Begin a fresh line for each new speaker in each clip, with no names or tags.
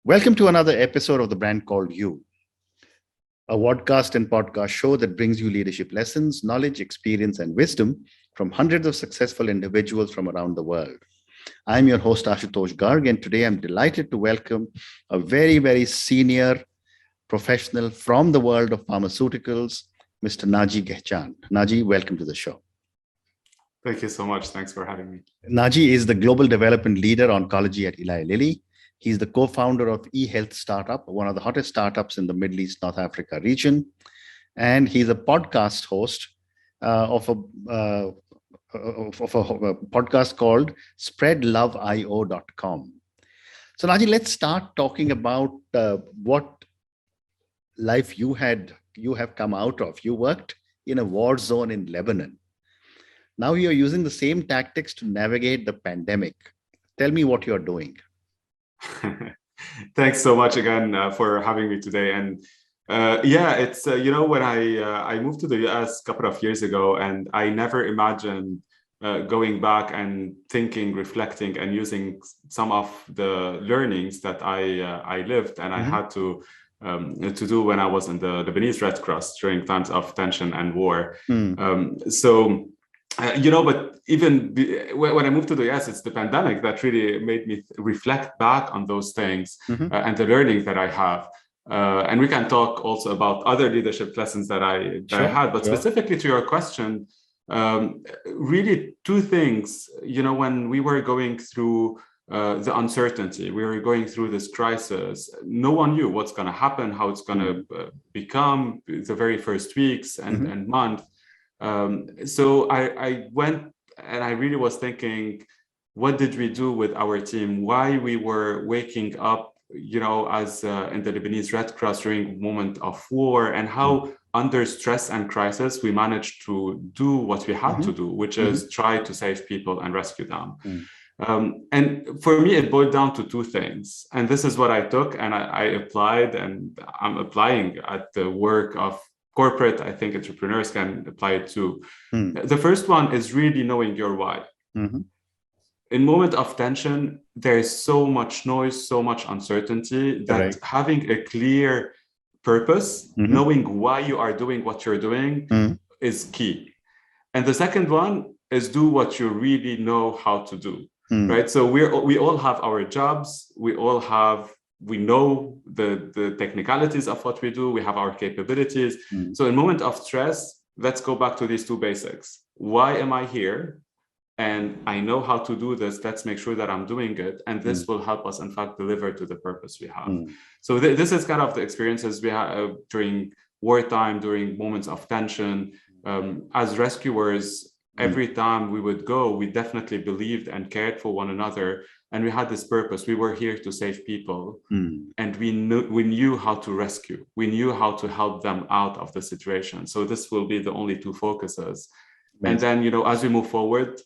Welcome to another episode of The Brand Called You, a podcast and podcast show that brings you leadership lessons, knowledge, experience, and wisdom from hundreds of successful individuals from around the world. I'm your host, Ashutosh Garg, and today I'm delighted to welcome a very, very senior professional from the world of pharmaceuticals, Mr. Naji Gehchan. Naji, welcome to the show.
Thank you so much. Thanks for having me.
Naji is the Global Development Leader Oncology at Eli Lilly. He's the co-founder of eHealth startup, one of the hottest startups in the Middle East, North Africa region. And he's a podcast host of a podcast called spreadloveio.com. So Naji, let's start talking about what life you have come out of. You worked in a war zone in Lebanon. Now you're using the same tactics to navigate the pandemic. Tell me what you're doing.
Thanks so much again for having me today. And it's when I moved to the US a couple of years ago, and I never imagined going back and thinking, reflecting, and using some of the learnings that I lived and I had to do when I was in the Lebanese Red Cross during times of tension and war. But even when I moved to the US, it's the pandemic that really made me reflect back on those things and the learning that I have. And we can talk also about other leadership lessons that I had. But specifically to your question, really two things. When we were going through the uncertainty, we were going through this crisis. No one knew what's going to happen, how it's going to become the very first weeks and months. So I went and I really was thinking, what did we do with our team? Why we were waking up, as in the Lebanese Red Cross during a moment of war, and how under stress and crisis we managed to do what we had to do, which is try to save people and rescue them. And for me, it boiled down to two things. And this is what I took and I applied, and I'm applying at the work of corporate. I think entrepreneurs can apply it too. The first one is really knowing your why. In moment of tension, there is so much noise, so much uncertainty that having a clear purpose, knowing why you are doing what you're doing is key. And the second one is do what you really know how to do, right? So we all have our jobs. We know the technicalities of what we do. We have our capabilities. So in moment of stress, let's go back to these two basics. Why am I here? And I know how to do this. Let's make sure that I'm doing it. And this will help us, in fact, deliver to the purpose we have. So this is kind of the experiences we have during wartime, during moments of tension. As rescuers, every time we would go, we definitely believed and cared for one another. And we had this purpose. We were here to save people, and we knew how to rescue. We knew how to help them out of the situation. So this will be the only two focuses. Amazing. And then, as we move forward,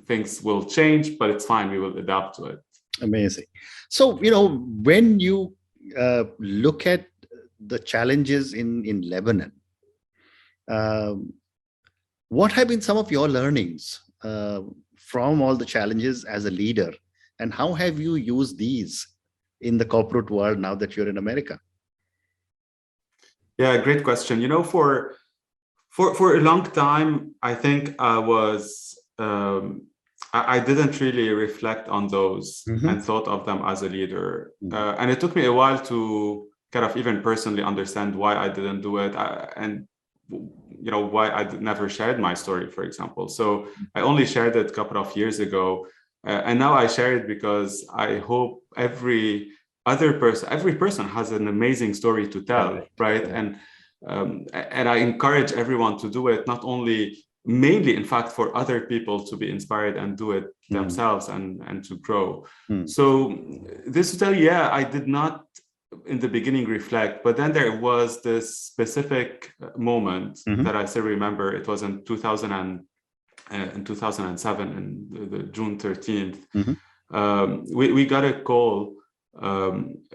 things will change, but it's fine. We will adapt to it.
Amazing. So, when you look at the challenges in Lebanon, what have been some of your learnings from all the challenges as a leader? And how have you used these in the corporate world now that you're in America?
Yeah, great question. For a long time, I think I didn't really reflect on those and thought of them as a leader. And it took me a while to kind of even personally understand why I didn't do it and why I never shared my story, for example. So I only shared it a couple of years ago. And now I share it because I hope every person has an amazing story to tell, right? And I encourage everyone to do it, not only mainly, in fact, for other people to be inspired and do it themselves and to grow. So this to tell you, I did not in the beginning reflect, but then there was this specific moment that I still remember. It was in 2007, in the June 13th. We got a call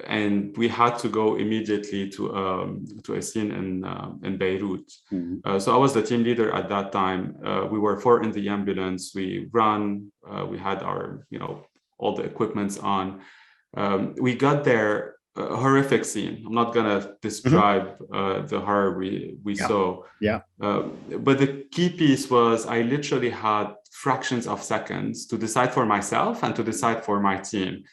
and we had to go immediately to a scene in Beirut. So I was the team leader at that time. We were 4 in the ambulance. We ran. We had our all the equipments on, We got there, a horrific scene. I'm not gonna describe the horror we saw.
Yeah.
But the key piece was I literally had fractions of seconds to decide for myself and to decide for my team.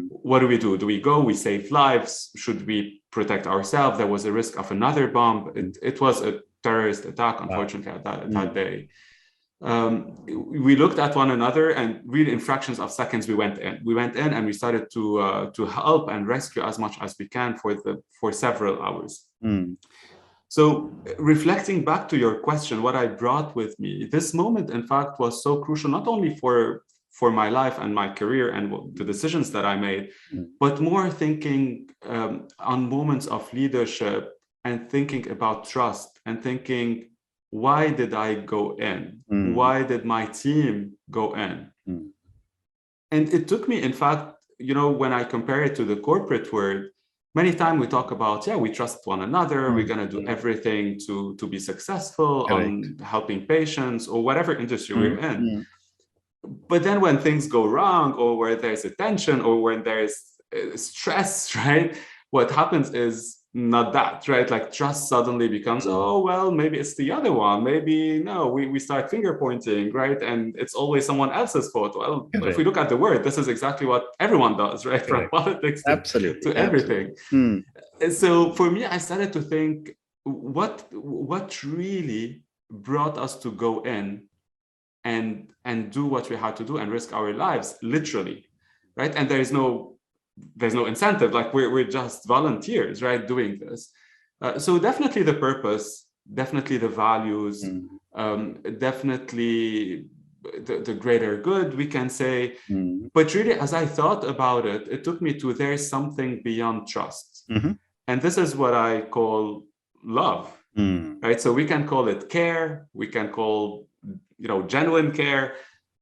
What do we do? Do we go? We save lives? Should we protect ourselves? There was a risk of another bomb. It was a terrorist attack, unfortunately, at that day. We looked at one another, and really in fractions of seconds we went in and we started to help and rescue as much as we can for several hours. So reflecting back to your question, what I brought with me, this moment in fact was so crucial, not only for my life and my career and the decisions that I made, but more thinking on moments of leadership and thinking about trust and thinking, why did I go in? Why did my team go in? And it took me, in fact, when I compare it to the corporate world, many times we talk about, we trust one another, we're going to do everything to be successful on helping patients or whatever industry we're in. But then when things go wrong, or where there's a tension, or when there's stress, right? What happens is not that, right? Like trust suddenly becomes, oh, well, maybe it's the other one. Maybe no, we start finger pointing, right? And it's always someone else's fault. Well, if we look at the word, this is exactly what everyone does, right? From politics to everything. And so for me, I started to think, what really brought us to go in and do what we had to do and risk our lives, literally, right? And there's no incentive, like we're just volunteers, right, doing this. So definitely the purpose, definitely the values, definitely the greater good, we can say. But really, as I thought about it, it took me to there's something beyond trust. And this is what I call love, right? So we can call it care, we can call, genuine care.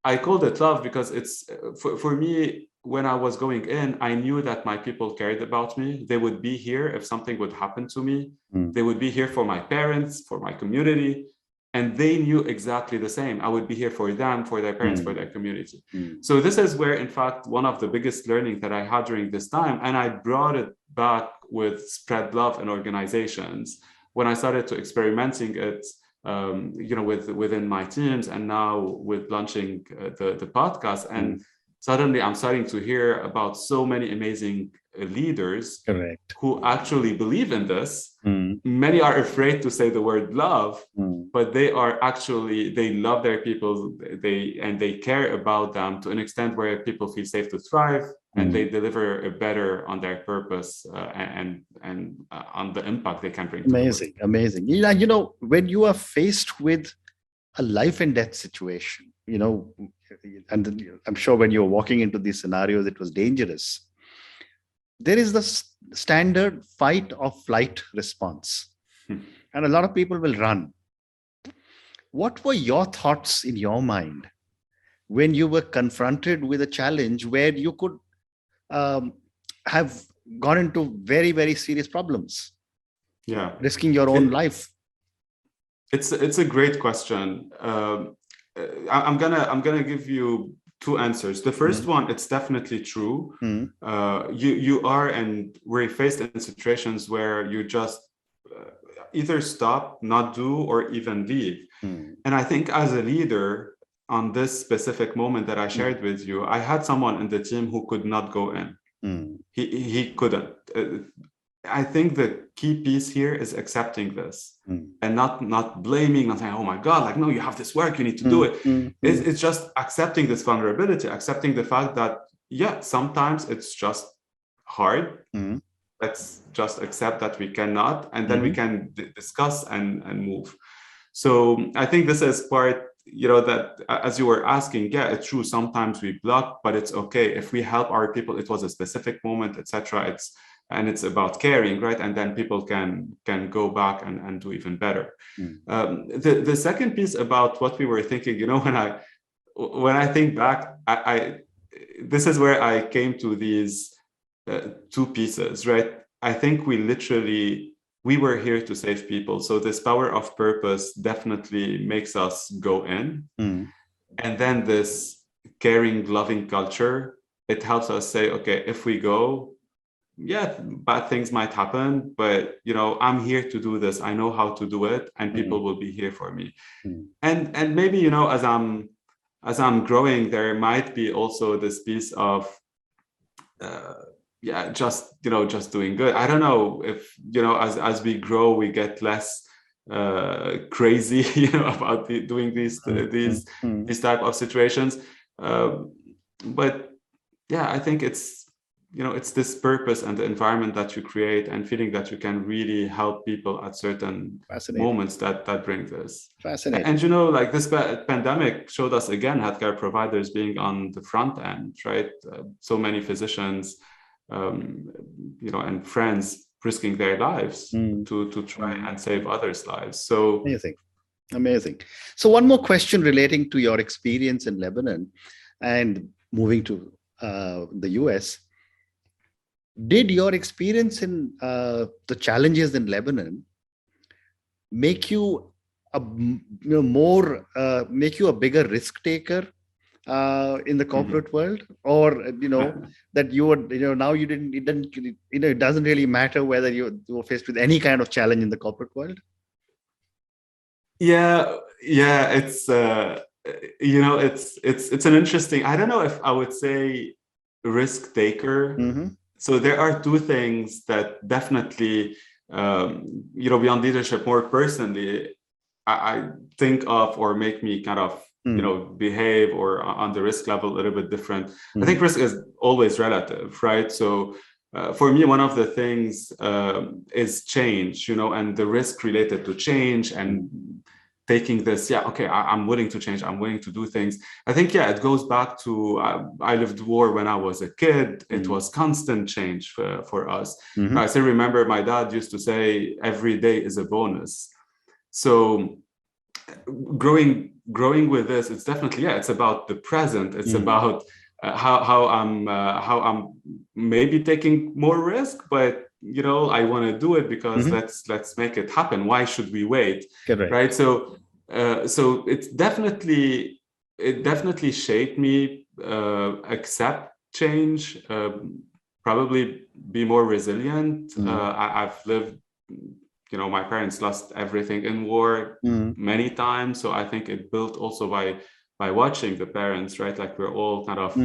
I called it love because it's, for me, when I was going in, I knew that my people cared about me. They would be here if something would happen to me. They would be here for my parents, for my community. And they knew exactly the same. I would be here for them, for their parents, for their community. So this is where, in fact, one of the biggest learnings that I had during this time, and I brought it back with Spread Love in organizations, when I started to experimenting it, within my teams, and now with launching the podcast. And suddenly I'm starting to hear about so many amazing leaders who actually believe in this. Many are afraid to say the word love, but they love their people, they care about them to an extent where people feel safe to thrive, and they deliver better on their purpose and on the impact they can bring.
Amazing. When you are faced with a life and death situation, and I'm sure when you're walking into these scenarios, it was dangerous. There is the standard fight or flight response, and a lot of people will run. What were your thoughts in your mind when you were confronted with a challenge where you could have gone into very, very serious problems? Risking your own life.
It's a great question. I'm gonna give you two answers. The first one, it's definitely true. You are, and we're faced in situations where you just either stop, not do, or even leave. And I think as a leader, on this specific moment that I shared with you, I had someone in the team who could not go in. He couldn't. I think the key piece here is accepting this and not blaming, not saying, oh my God, like, no, you have this work, you need to do it. It's just accepting this vulnerability, accepting the fact that, sometimes it's just hard. Let's just accept that we cannot, and then we can discuss and move. So I think this is part, that as you were asking, it's true, sometimes we block, but it's okay if we help our people. It was a specific moment, etc. It's about caring, right? And then people can go back and do even better. The second piece about what we were thinking, when I think back, this is where I came to these two pieces, right? I think we were here to save people. So this power of purpose definitely makes us go in. And then this caring, loving culture, it helps us say, okay, if we go, yeah, bad things might happen, but I'm here to do this. I know how to do it, and people will be here for me. And maybe as I'm growing, there might be also this piece of just doing good. I don't know if as we grow, we get less crazy about doing these type of situations. But yeah, I think it's this purpose and the environment that you create and feeling that you can really help people at certain moments that bring this.
Fascinating.
And like this pandemic showed us again, healthcare providers being on the front end, right? So many physicians, and friends risking their lives to try and save others' lives. So
amazing. So one more question relating to your experience in Lebanon and moving to the US. Did your experience in the challenges in Lebanon make you make you a bigger risk taker in the corporate world, or that you would now it doesn't really matter whether you were faced with any kind of challenge in the corporate world?
Yeah, it's it's an interesting, I don't know if I would say risk taker. So there are two things that definitely beyond leadership, more personally, I think of or make me kind of behave or on the risk level a little bit different. I think risk is always relative, right? So for me, one of the things is change, and the risk related to change and taking this, I'm willing to change, I'm willing to do things. I think, it goes back to, I lived war when I was a kid. It was constant change for us. I still remember my dad used to say, every day is a bonus. So growing with this, it's definitely, it's about the present. It's about how I'm maybe taking more risk, but I want to do it because let's make it happen. Why should we wait? Right. So it definitely shaped me, accept change, probably be more resilient. I've lived, my parents lost everything in war many times. So I think it built also by watching the parents, right? Like we're all kind of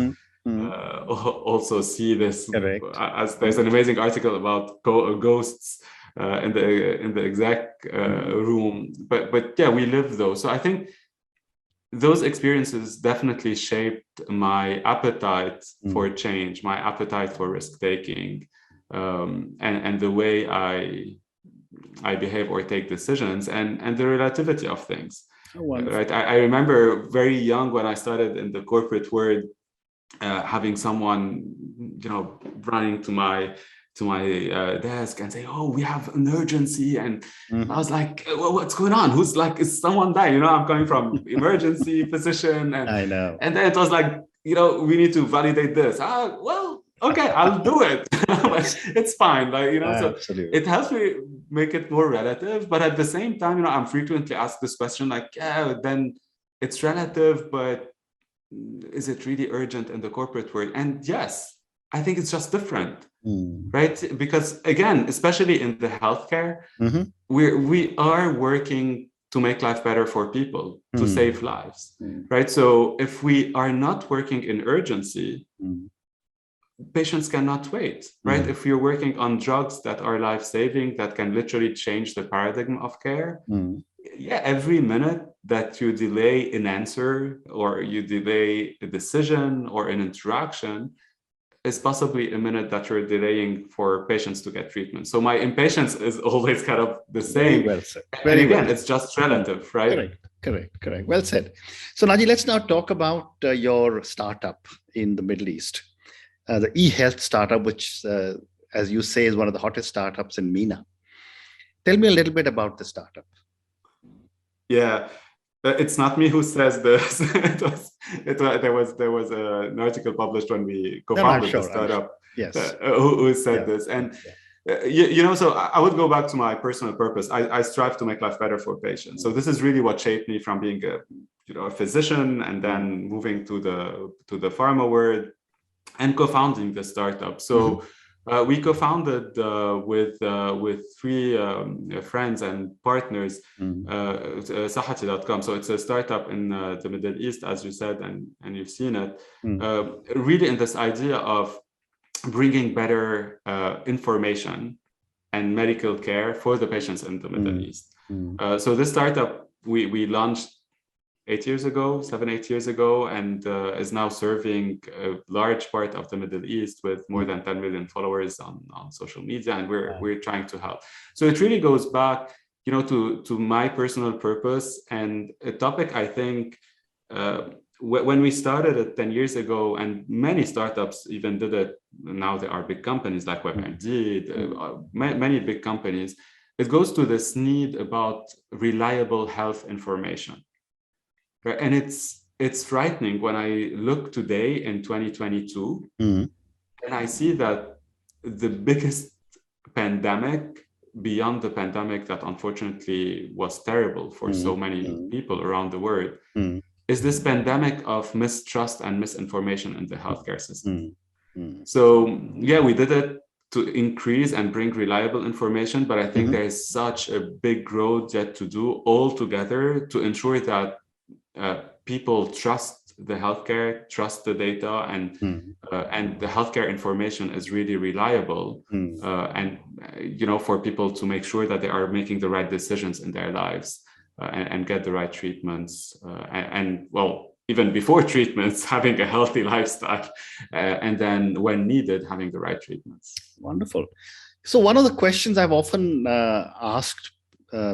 also see this as there's an amazing article about ghosts in the exec room, but we live those. So I think those experiences definitely shaped my appetite for change, my appetite for risk taking, and the way I behave or take decisions, and the relativity of things. Right. I remember very young when I started in the corporate world, having someone, running to my desk and say, "Oh, we have an urgency," and I was like, well, "What's going on? Is someone dying?" I'm coming from emergency physician, and
I know.
And then it was like, we need to validate this. Well, okay, I'll do it. It's fine, So it helps me make it more relative. But at the same time, I'm frequently asked this question, like, then it's relative, but is it really urgent in the corporate world? And yes, I think it's just different, right? Because again, especially in the healthcare, we are working to make life better for people, to save lives, right? So if we are not working in urgency, patients cannot wait, right? If you're working on drugs that are life-saving, that can literally change the paradigm of care, every minute that you delay an answer or you delay a decision or an interaction is possibly a minute that you're delaying for patients to get treatment. So my impatience is always kind of the same.
Very well said.
And again, it's just relative, right?
Correct. Well said. So Naji, let's now talk about your startup in the Middle East, the eHealth startup, which, as you say, is one of the hottest startups in MENA. Tell me a little bit about the startup.
Yeah, it's not me who says this. There was an article published when we co-founded the startup.
Yes.
Who said this, and so I would go back to my personal purpose. I strive to make life better for patients. So this is really what shaped me from being a physician and then moving to the pharma world. and co-founding the startup. So we co-founded with three friends and partners, Sahati.com. So it's a startup in the Middle East, as you said, and you've seen it, really in this idea of bringing better information and medical care for the patients in the Middle East. So this startup we launched 8 years ago, 7-8 years ago, and is now serving a large part of the Middle East with more than 10 million followers on social media, and we're trying to help. So it really goes back, to my personal purpose, and a topic I think when we started it 10 years ago, and many startups even did it, now there are big companies like WebMD, many big companies, it goes to this need about reliable health information. And it's frightening when I look today in 2022, and I see that the biggest pandemic beyond the pandemic that unfortunately was terrible for so many people around the world is this pandemic of mistrust and misinformation in the healthcare system. So yeah, we did it to increase and bring reliable information, but I think there is such a big road yet to do all together to ensure that people trust the healthcare, trust the data, and the healthcare information is really reliable, and for people to make sure that they are making the right decisions in their lives and get the right treatments, and even before treatments, having a healthy lifestyle, and then when needed, having the right treatments.
Wonderful. So one of the questions I've often asked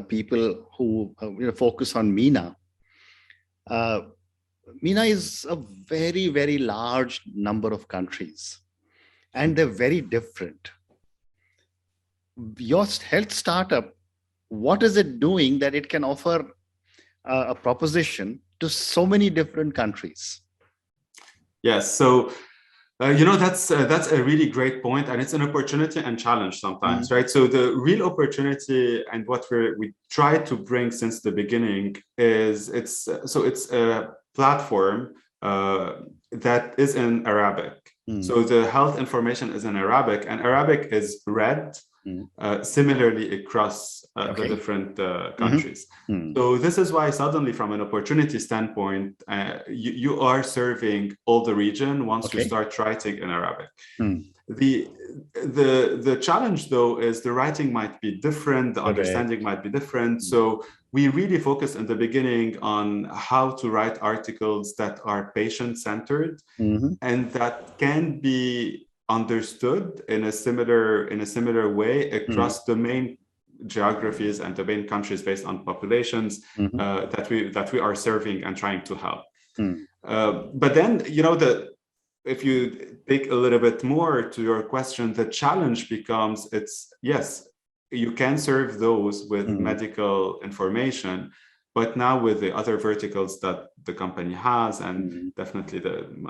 people who focus on MENA. MENA is a very, very large number of countries, and they're very different. Your health startup, what is it doing that it can offer a proposition to so many different countries?
Yes, so that's a really great point, and it's an opportunity and challenge sometimes, right? So the real opportunity and what we try to bring since the beginning is it's a platform that is in Arabic. So the health information is in Arabic, and Arabic is read similarly across the different countries. So this is why suddenly, from an opportunity standpoint, you are serving all the region once you start writing in Arabic. The challenge, though, is the writing might be different, the understanding might be different. So we really focused in the beginning on how to write articles that are patient-centered and that can be understood in a similar way across the main geographies and the main countries based on populations that we are serving and trying to help. But then, if you dig a little bit more to your question, the challenge becomes you can serve those with medical information, but now with the other verticals that the company has, and definitely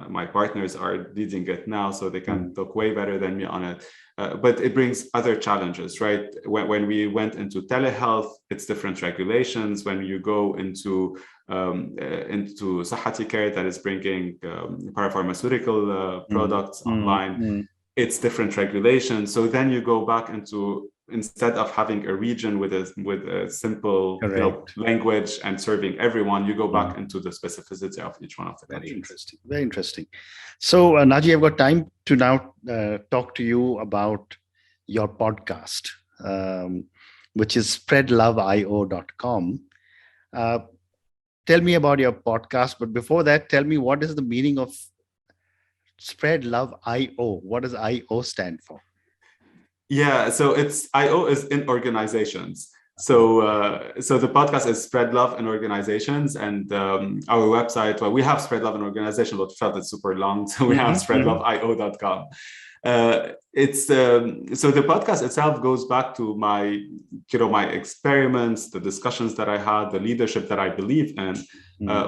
my partners are leading it now, so they can talk way better than me on it. But it brings other challenges, right? When we went into telehealth, it's different regulations. When you go into Sahati care that is bringing parapharmaceutical products online, it's different regulations. So then you go back into, instead of having a region with a simple language and serving everyone, you go back into the specificity of each one of the countries.
Very interesting. So Naji, I've got time to now talk to you about your podcast, which is spreadloveio.com. Tell me about your podcast, but before that, tell me, what is the meaning of Spread Love IO? What does IO stand for?
Yeah, so it's IO is in organizations. So the podcast is Spread Love in Organizations, and our website, well, we have Spread Love in Organizations, but felt it's super long, so we have spreadloveio.com. So the podcast itself goes back to my experiments, the discussions that I had, the leadership that I believe in,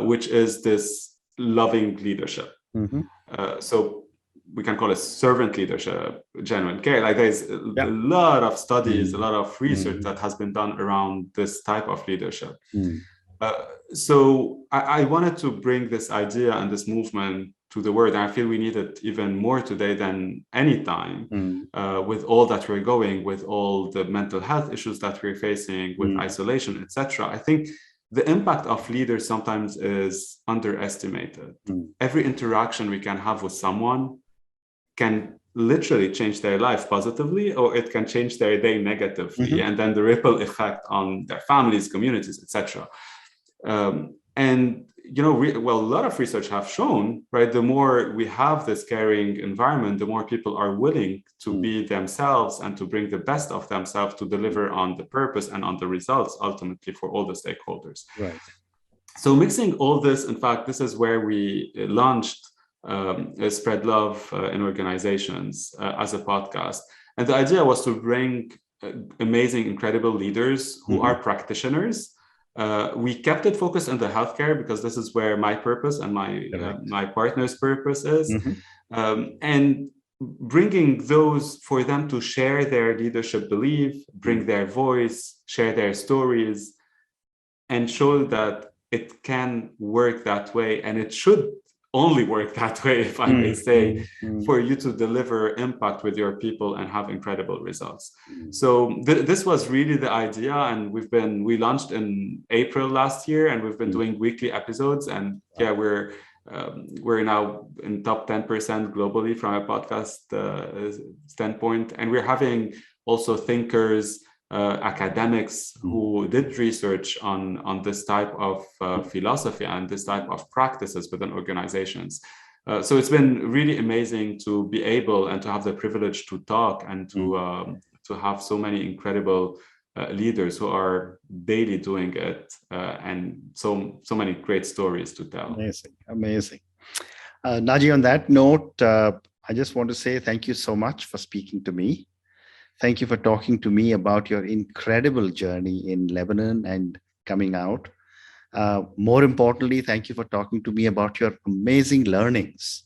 which is this loving leadership. So we can call it servant leadership, genuine care. Like there's a lot of studies, a lot of research that has been done around this type of leadership. So I wanted to bring this idea and this movement to the world. And I feel we need it even more today than any time, with all that we're going, with all the mental health issues that we're facing, with isolation, etc. I think the impact of leaders sometimes is underestimated. Every interaction we can have with someone can literally change their life positively, or it can change their day negatively, and then the ripple effect on their families, communities, etc. And a lot of research have shown, right, the more we have this caring environment, the more people are willing to be themselves and to bring the best of themselves to deliver on the purpose and on the results ultimately for all the stakeholders.
Right.
So mixing all this, in fact, this is where we launched Spread Love in Organizations as a podcast. And the idea was to bring amazing, incredible leaders who are practitioners. We kept it focused on the healthcare because this is where my purpose and my partner's purpose is. And bringing those for them to share their leadership belief, bring their voice, share their stories, and show that it can work that way, and it should only work that way, if I may say, for you to deliver impact with your people and have incredible results. So this was really the idea, and we launched in April last year, and we've been doing weekly episodes, and we're now in top 10% globally from a podcast standpoint, and we're having also thinkers, academics who did research on this type of philosophy and this type of practices within organizations. So it's been really amazing to be able and to have the privilege to talk and to have so many incredible leaders who are daily doing it, and so many great stories to tell.
Amazing. Naji, on that note, I just want to say thank you so much for speaking to me. Thank you for talking to me about your incredible journey in Lebanon and coming out. More importantly, thank you for talking to me about your amazing learnings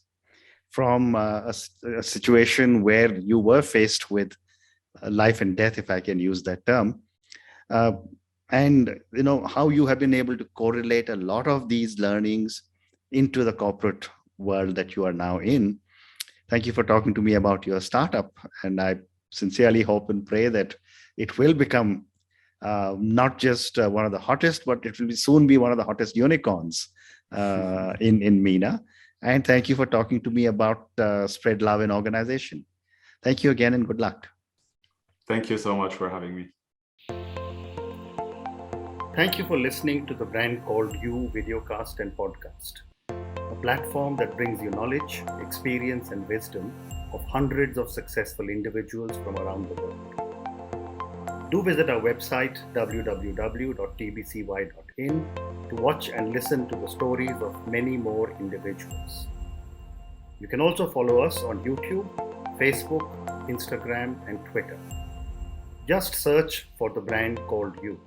from a situation where you were faced with life and death, if I can use that term. And how you have been able to correlate a lot of these learnings into the corporate world that you are now in. Thank you for talking to me about your startup. And I sincerely hope and pray that it will become not just one of the hottest, but it will soon be one of the hottest unicorns in MENA. And thank you for talking to me about Spread Love in Organization. Thank you again, and good luck.
Thank you so much for having me.
Thank you for listening to the Brand Called You videocast and podcast, a platform that brings you knowledge, experience, and wisdom of hundreds of successful individuals from around the world. Do visit our website www.tbcy.in to watch and listen to the stories of many more individuals. You can also follow us on YouTube, Facebook, Instagram, and Twitter. Just search for the Brand Called You.